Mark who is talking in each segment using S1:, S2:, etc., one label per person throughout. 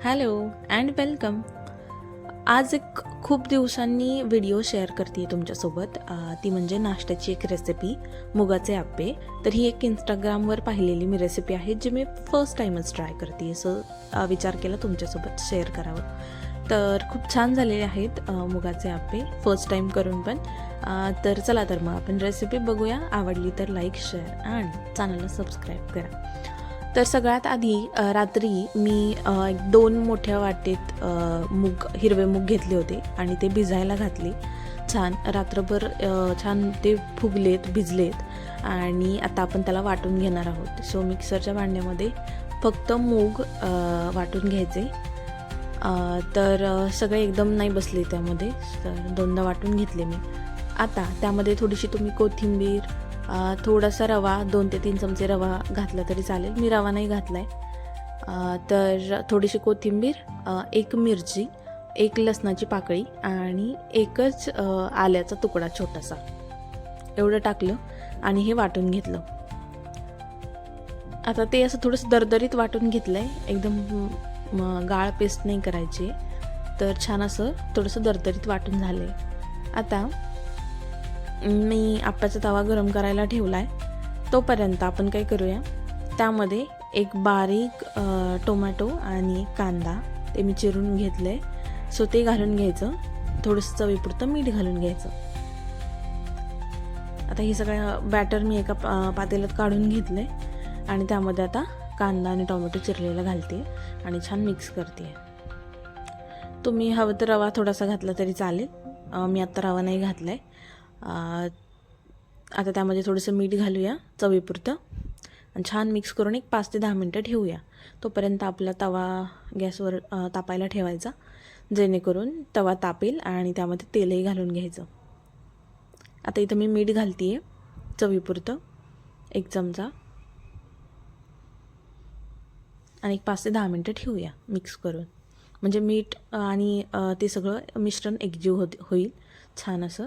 S1: Hello and welcome. आज एक खूप दिवसांनी व्हिडिओ शेअर करते आहे तुमच्यासोबत. ती म्हणजे नाश्त्याची एक रेसिपी, मुगाचे आप्पे. तर ही एक इंस्टाग्रामवर पाहिलेली मी रेसिपी आहे जी मी फर्स्ट टाईमच ट्राय करते, असं विचार केला तुमच्यासोबत शेअर करावं. तर खूप छान झालेले आहेत मुगाचे आप्पे, फर्स्ट टाईम करून पण. तर चला तर मग आपण रेसिपी बघूया. आवडली तर लाईक, शेअर आणि चॅनलला सबस्क्राईब करा. तर सगळ्यात आधी रात्री मी 2 मोठ्या वाटीत हिरवे मूग घेतले होते आणि ते भिजायला घातले. छान रात्रभर छान ते फुगलेत, भिजलेत आणि आता आपण त्याला वाटून घेणार आहोत. सो मिक्सरच्या भांड्यामध्ये फक्त मूग वाटून घ्यायचे. तर सगळे एकदम नाही बसले त्यामध्ये, तर 2दा वाटून घेतले मी. आता त्यामध्ये थोडीशी तुम्ही कोथिंबीर, थोडासा रवा, 2 ते 3 चमचे रवा घातला तरी चालेल. मी रवा नाही घातला आहे. तर थोडीशी कोथिंबीर, 1 मिरची, 1 लसणाची पाकळी आणि 1च आल्याचा तुकडा छोटासा, एवढं टाकलं आणि हे वाटून घेतलं. आता ते असं थोडंसं दरदरीत वाटून घेतलं आहे, एकदम गाळ पेस्ट नाही करायची. तर छान असं थोडंसं दरदरीत वाटून झालं आहे. आता मी आप्पाचा तवा गरम करायला ठेवला आहे. तोपर्यंत आपण काय करूया, त्यामध्ये एक बारीक टोमॅटो आणि एक कांदा ते मी चिरून घेतलं आहे. सो ते घालून घ्यायचं, थोडंसं चवीपुरतं मीठ घालून घ्यायचं. आता हे सगळं बॅटर मी एका पातेल्यात काढून घेतलं आहे आणि त्यामध्ये आता कांदा आणि टोमॅटो चिरलेला घालते आणि छान मिक्स करते. तुम्ही हवं तर रवा थोडासा घातला तरी चालेल. मी आत्ता रवा नाही घातला आहे. आता त्यामध्ये थोडंसं मीठ घालूया चवीपुरतं आणि छान मिक्स करून एक 5 ते 10 मिनटं ठेवूया. तोपर्यंत आपला तवा गॅसवर तापायला ठेवायचा, जेणेकरून तवा तापेल आणि त्यामध्ये तेलही घालून घ्यायचं. आता इथं मी मीठ घालते आहे चवीपुरतं, 1 चमचा, आणि एक 5 ते 10 मिनटं ठेवूया मिक्स करून. म्हणजे मीठ आणि ते सगळं मिश्रण एकजीव होईल छान असं.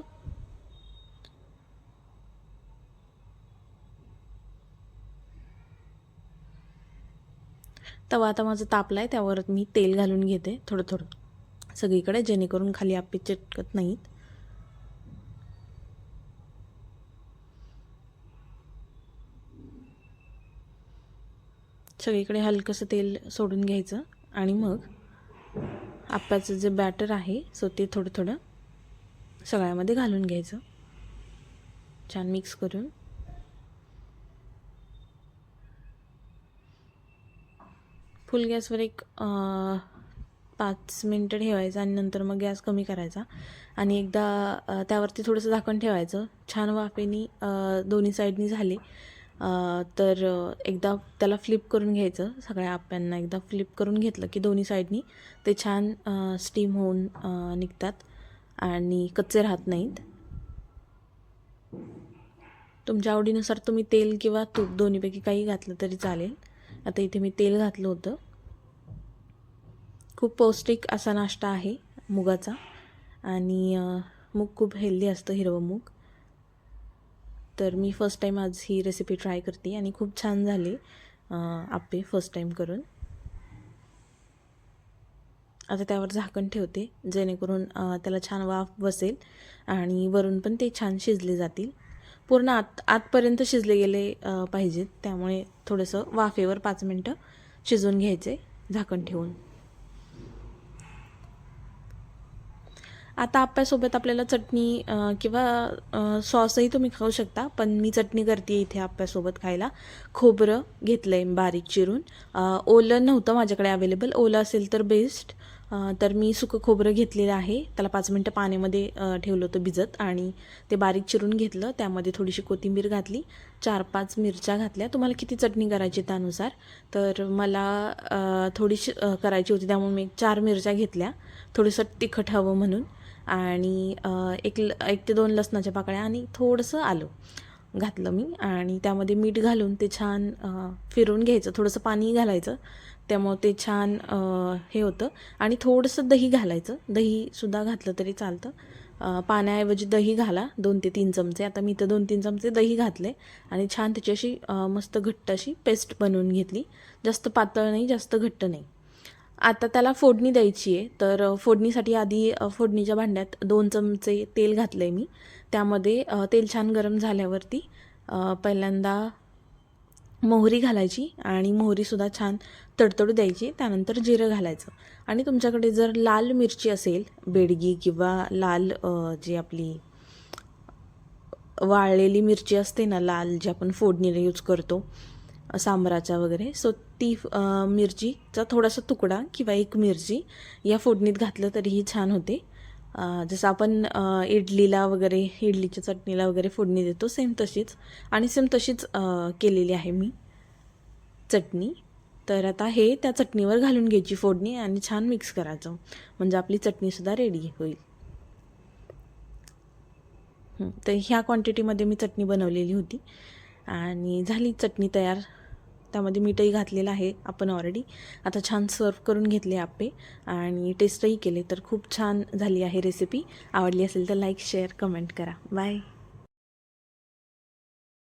S1: तवा आता माझं तापला आहे, त्यावर मी तेल घालून घेते थोडं थोडं सगळीकडे, जेणेकरून खाली आप्पे चिटकत नाहीत. सगळीकडे हलकंसं तेल सोडून घ्यायचं आणि मग आप्प्याचं जे बॅटर आहे सो ते थोडं थोडं सगळ्यामध्ये घालून घ्यायचं, छान मिक्स करून. फुल गॅसवर एक 5 मिनटं ठेवायचं आणि नंतर मग गॅस कमी करायचा आणि एकदा त्यावरती थोडंसं झाकण ठेवायचं. छान वाफेनी दोन्ही साईडनी झाले तर एकदा त्याला फ्लिप करून घ्यायचं. सगळ्या आप्प्यांना एकदा फ्लिप करून घेतलं की दोन्ही साईडनी ते छान स्टीम होऊन निघतात आणि कच्चे राहत नाहीत. तुमच्या आवडीनुसार तुम्ही तेल किंवा तूप दोन्हीपैकी काही घातलं तरी चालेल. आता इथे मी तेल घातलं होतं. खूप पौष्टिक असा नाश्ता आहे मुगाचा आणि मूग खूप हेल्दी असतं, हिरवं मूग. तर मी फर्स्ट टाईम आज ही रेसिपी ट्राय करते आणि खूप छान झाले आप्पे फर्स्ट टाईम करून. आता त्यावर झाकण ठेवते, जेणेकरून त्याला छान वाफ बसेल आणि वरून पण ते छान शिजले जातील. पूर्ण आतपर्यंत शिजले गेले पाहिजेत, त्यामुळे थोडंसं वाफेवर 5 मिनटं शिजवून घ्यायचे झाकण ठेवून. आता आप्प्यासोबत आपल्याला चटणी किंवा सॉसही तुम्ही खाऊ शकता, पण मी चटणी करते इथे आप्प्यासोबत खायला. खोबरं घेतलं आहे बारीक चिरून. ओलं नव्हतं माझ्याकडे अवेलेबल, ओलं असेल तर बेस्ट. तर मी सुकं खोबरं घेतलेलं आहे, त्याला 5 मिनटं पाण्यामध्ये ठेवलं होतं भिजत आणि ते बारीक चिरून घेतलं. त्यामध्ये थोडीशी कोथिंबीर घातली, 4-5 मिरच्या घातल्या. तुम्हाला किती चटणी करायची त्यानुसार. तर मला थोडीशी करायची होती, त्यामुळे मी 4 मिरच्या घेतल्या, थोडंसं तिखट हवं म्हणून. आणि 1 ते 2 लसणाच्या पाकळ्या आणि थोडंसं आलं घातलं मी आणि त्यामध्ये मीठ घालून ते छान फिरवून घ्यायचं. थोडंसं पाणी घालायचं, त्यामुळं ते छान हे होतं. आणि थोडंसं दही घालायचं, दहीसुद्धा घातलं तरी चालतं. पाण्याऐवजी दही घाला, 2 ते 3 चमचे. आता मी तर 2-3 चमचे दही घातले आणि छान त्याची अशी मस्त घट्ट अशी पेस्ट बनवून घेतली. जास्त पातळ नाही, जास्त घट्ट नाही. आता त्याला फोडणी द्यायची आहे. तर फोडणीसाठी आधी फोडणीच्या भांड्यात 2 चमचे तेल घातलं आहे मी. त्यामध्ये तेल छान गरम झाल्यावरती पहिल्यांदा मोहरी घालायची आणि मोहरीसुद्धा छान तडतडू द्यायची. त्यानंतर जिरं घालायचं आणि तुमच्याकडे जर लाल मिरची असेल, बेडगी किंवा लाल जी आपली वाळलेली मिरची असते ना, लाल जी आपण फोडणीला यूज करतो सांबराच्या वगैरे, सो ती मिरचीचा थोडासा तुकडा किंवा एक मिरची या फोडणीत घातलं तरीही छान होते. जसं आपण इडलीला वगैरे, इडलीच्या चटणीला वगैरे फोडणी देतो सेम तशीच, आणि सेम तशीच केलेली आहे मी चटणी. तर आता हे त्या चटणीवर घालून घ्यायची फोडणी आणि छान मिक्स करायचं, म्हणजे आपली चटणीसुद्धा रेडी होईल. तर ह्या क्वांटिटीमध्ये मी चटणी बनवलेली होती आणि झाली चटणी तयार. त्यामध्ये मीठही घातलेलं आहे आपण ऑलरेडी. आता छान सर्व करून घेतले आप्पे आणि टेस्टही केले. तर खूप छान झाली आहे रेसिपी. आवडली असेल तर लाईक, शेअर, कमेंट करा. बाय.